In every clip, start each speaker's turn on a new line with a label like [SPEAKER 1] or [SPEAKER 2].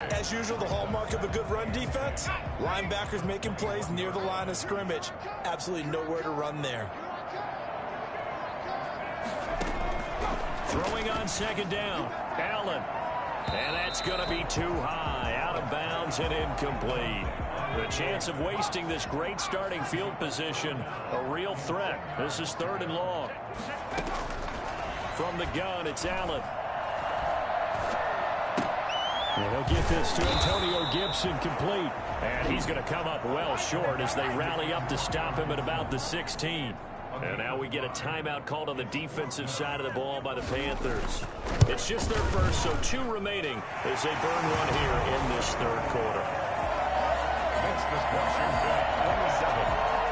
[SPEAKER 1] As usual, the hallmark of a good run defense, linebackers making plays near the line of scrimmage. Absolutely nowhere to run there.
[SPEAKER 2] Throwing on second down, Allen. And that's going to be too high, out of bounds and incomplete. The chance of wasting this great starting field position, a real threat. This is 3rd and long. From the gun, it's Allen. And he'll get this to Antonio Gibson complete. And he's going to come up well short as they rally up to stop him at about the 16. And now we get a timeout called on the defensive side of the ball by the Panthers. It's just their first, so 2 remaining as they burn one here in this 3rd quarter.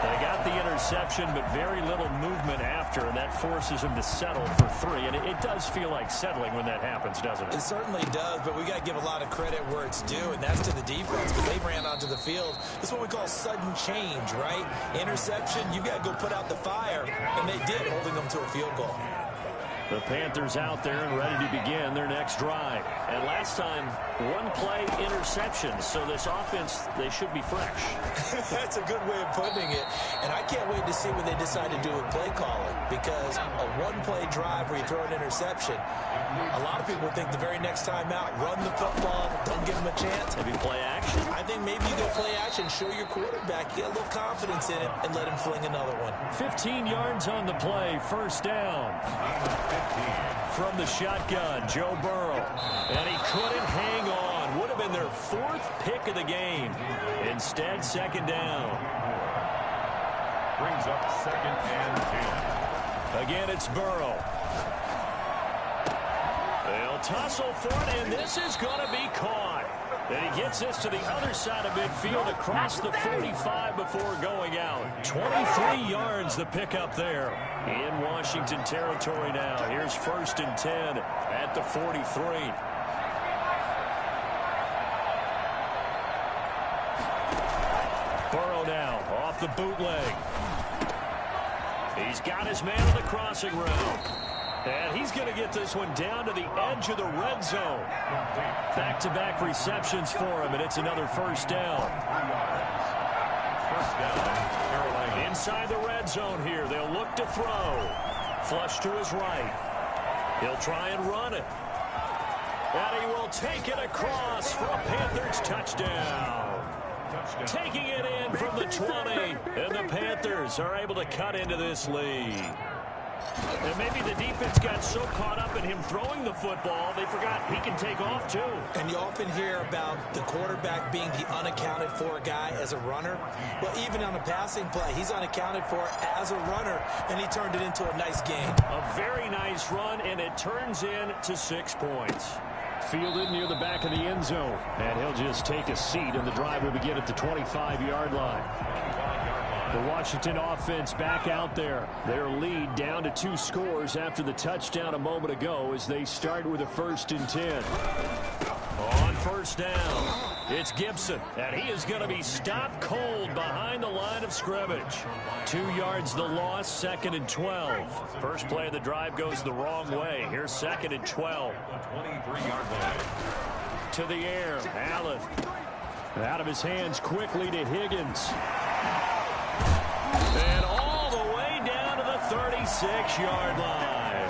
[SPEAKER 2] They got the interception, but very little movement after, and that forces them to settle for 3. And it does feel like settling when that happens, doesn't it?
[SPEAKER 1] It certainly does, but we got to give a lot of credit where it's due, and that's to the defense, because they ran onto the field. This is what we call sudden change, right? Interception, you got to go put out the fire, and they did, holding them to a field goal.
[SPEAKER 2] The Panthers out there and ready to begin their next drive. And last time, 1-play interception. So this offense, they should be fresh.
[SPEAKER 1] That's a good way of putting it. And I can't wait to see what they decide to do with play calling. Because a 1-play drive where you throw an interception, a lot of people think the very next time out, run the football, don't give them a chance.
[SPEAKER 2] Maybe play action?
[SPEAKER 1] I think maybe you go play action, show your quarterback, get a little confidence in it, and let him fling another one.
[SPEAKER 2] 15 yards on the play, 1st down. From the shotgun, Joe Burrow. And he couldn't hang on. Would have been their 4th pick of the game. Instead, 2nd down.
[SPEAKER 3] Brings up 2nd and 10.
[SPEAKER 2] Again, it's Burrow. They'll tussle for it, and this is going to be caught. And he gets this to the other side of midfield across the 45 before going out. 23 yards the pickup there. In Washington territory now. Here's 1st and 10 at the 43. Burrow now off the bootleg. He's got his man on the crossing route. And he's going to get this one down to the edge of the red zone. Back-to-back receptions for him, and it's another 1st down.
[SPEAKER 3] 1st down, Carolina.
[SPEAKER 2] Inside the red zone here, they'll look to throw. Flush to his right. He'll try and run it. And he will take it across for a Panthers touchdown. Taking it in from the 20, and the Panthers are able to cut into this lead. And maybe the defense got so caught up in him throwing the football, they forgot he can take off too.
[SPEAKER 1] And you often hear about the quarterback being the unaccounted for guy as a runner. Well, even on a passing play, he's unaccounted for as a runner, and he turned it into a nice game.
[SPEAKER 2] A very nice run, and it turns into 6 points. Fielded near the back of the end zone. And he'll just take a seat, and the drive will begin at the 25-yard line. The Washington offense back out there. Their lead down to 2 scores after the touchdown a moment ago as they start with a 1st and 10. On 1st down, it's Gibson, and he is going to be stopped cold behind the line of scrimmage. 2 yards the loss, 2nd and 12. First play of the drive goes the wrong way. Here's 2nd and 12.
[SPEAKER 3] 23-yard line.
[SPEAKER 2] To the air, Allen. Out of his hands quickly to Higgins. And all the way down to the 36-yard line.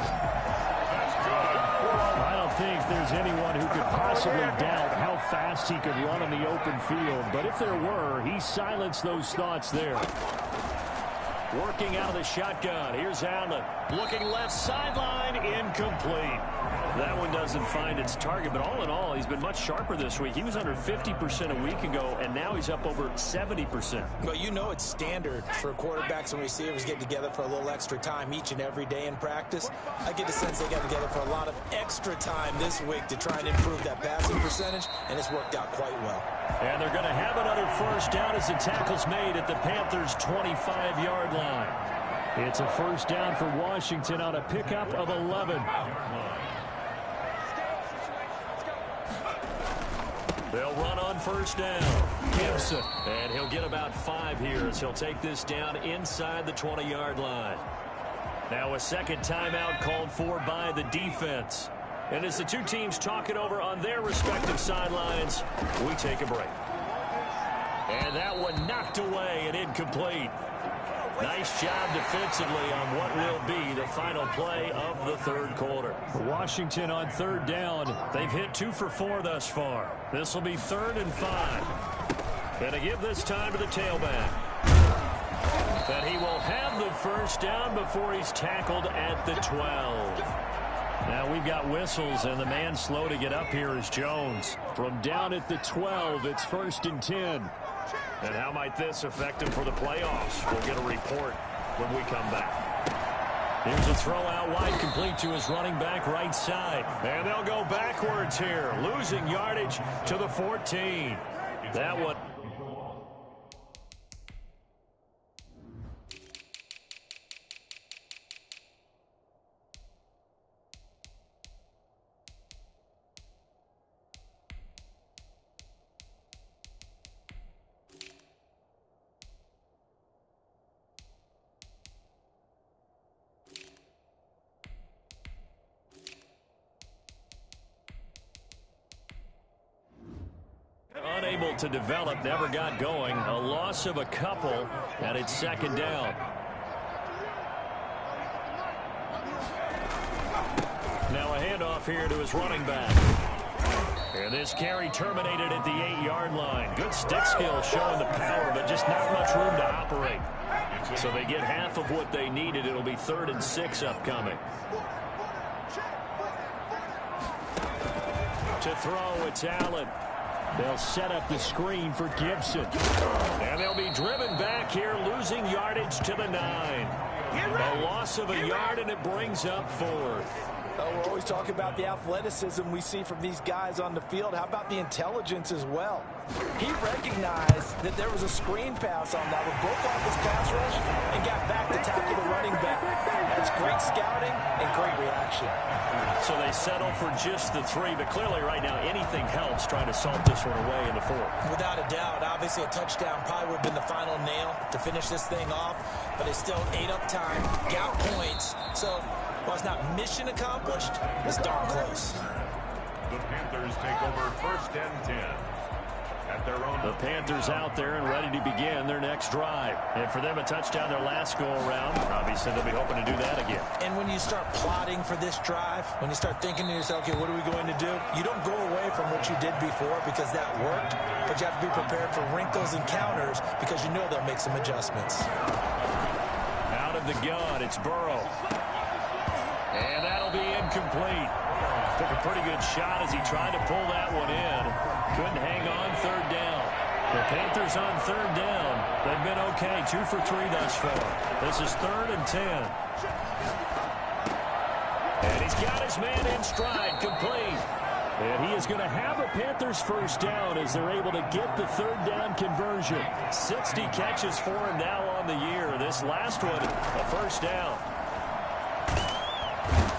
[SPEAKER 2] I don't think there's anyone who could possibly doubt how fast he could run in the open field. But if there were, he silenced those thoughts there. Working out of the shotgun. Here's Allen. Looking left sideline. Incomplete. That one doesn't find its target. But all in all, he's been much sharper this week. He was under 50% a week ago, and now he's up over 70%.
[SPEAKER 1] Well, you know it's standard for quarterbacks and receivers get together for a little extra time each and every day in practice. I get the sense they got together for a lot of extra time this week to try and improve that passing percentage, and it's worked out quite well.
[SPEAKER 2] And they're going to have another 1st down as the tackle's made at the Panthers' 25-yard line. It's a 1st down for Washington on a pickup of 11. They'll run on 1st down. Gibson. And he'll get about 5 here as he'll take this down inside the 20-yard line. Now a second timeout called for by the defense. And as the two teams talk it over on their respective sidelines, we take a break. And that one knocked away and incomplete. Nice job defensively on what will be the final play of the third quarter. Washington on third down. They've hit 2 for 4 thus far. This will be 3rd and 5. Going to give this time to the tailback. But he will have the first down before he's tackled at the 12. Now we've got whistles, and the man slow to get up here is Jones. From down at the 12, it's 1st and 10. And how might this affect him for the playoffs? We'll get a report when we come back. Here's a throw out wide, complete to his running back right side. And they'll go backwards here, losing yardage to the 14. That one. Unable to develop, never got going. A loss of a couple, and it's 2nd down. Now a handoff here to his running back. And this carry terminated at the 8-yard line. Good stick skill showing the power, but just not much room to operate. So they get half of what they needed. It'll be 3rd and 6 upcoming. To throw, it's Allen. They'll set up the screen for Gibson. And they'll be driven back here, losing yardage to the 9. A loss of a yard, and it brings up 4th.
[SPEAKER 1] Oh, we're always talking about the athleticism we see from these guys on the field. How about the intelligence as well? He recognized that there was a screen pass on that one, broke off his pass rush, and got back to tackle the running back. That's great scouting and great reaction.
[SPEAKER 2] So they settle for just the 3, but clearly right now anything helps trying to salt this one away in the 4th.
[SPEAKER 1] Without a doubt, obviously a touchdown probably would have been the final nail to finish this thing off, but it's still ate up time, got points, so while it's not mission accomplished, it's darn close.
[SPEAKER 3] The Panthers take over 1st and 10. At their own.
[SPEAKER 2] The Panthers out there and ready to begin their next drive. And for them, a touchdown their last go-around. Obviously, they'll be hoping to do that again.
[SPEAKER 1] And when you start plotting for this drive, when you start thinking to yourself, okay, what are we going to do? You don't go away from what you did before because that worked, but you have to be prepared for wrinkles and counters because you know they'll make some adjustments.
[SPEAKER 2] Out of the gun, it's Burrow. And that'll be incomplete. Took a pretty good shot as he tried to pull that one in. Couldn't hang on 3rd down. The Panthers on 3rd down. They've been okay, 2 for 3 thus far. This is 3rd and 10. And he's got his man in stride, complete. And he is going to have a Panthers first down as they're able to get the 3rd down conversion. 60 catches for him now on the year. This last one, a first down.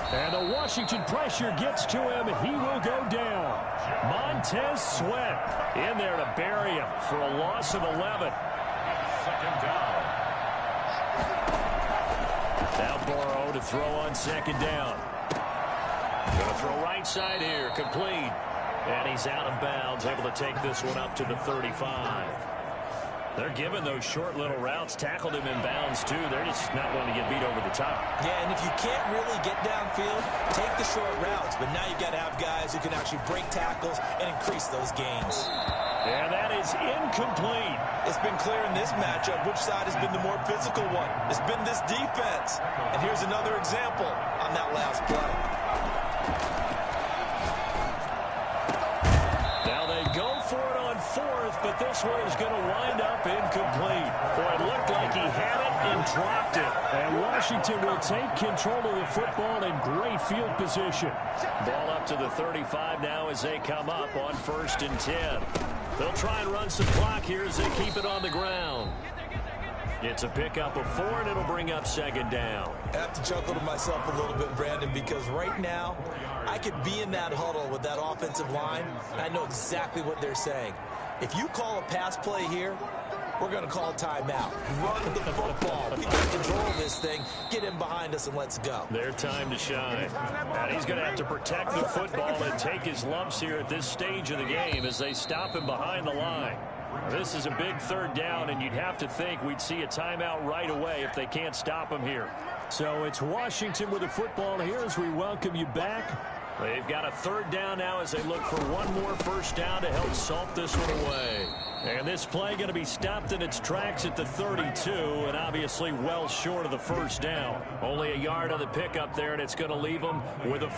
[SPEAKER 2] And the Washington pressure gets to him. He will go down. Montez Sweat in there to bury him for a loss of 11.
[SPEAKER 3] 2nd down.
[SPEAKER 2] Now Burrow to throw on 2nd down. Going to throw right side here, complete. And he's out of bounds, able to take this one up to the 35. They're giving those short little routes, tackled him in bounds, too. They're just not wanting to get beat over the top.
[SPEAKER 1] Yeah, and if you can't really get downfield, take the short routes. But now you've got to have guys who can actually break tackles and increase those gains.
[SPEAKER 2] And that is incomplete.
[SPEAKER 1] It's been clear in this matchup which side has been the more physical one. It's been this defense. And here's another example on that last play.
[SPEAKER 2] Now they go for it on 4th, but this one is going to wind up incomplete. Boy, it looked like he had it and dropped it. And Washington will take control of the football in great field position. Ball up to the 35 now as they come up on 1st and 10. They'll try and run some clock here as they keep it on the ground. It's a pickup of 4, and it'll bring up 2nd down.
[SPEAKER 1] I have to chuckle to myself a little bit, Brandon, because right now I could be in that huddle with that offensive line, and I know exactly what they're saying. If you call a pass play here, we're going to call timeout. Run the football. We got control of this thing. Get him behind us and let's go.
[SPEAKER 2] Their time to shine. And he's going to have to protect the football and take his lumps here at this stage of the game as they stop him behind the line. This is a big third down, and you'd have to think we'd see a timeout right away if they can't stop him here. So it's Washington with the football here as we welcome you back. They've got a third down now as they look for one more first down to help salt this one away. And this play going to be stopped in its tracks at the 32, and obviously well short of the first down. Only a yard on the pickup there, and it's going to leave them with a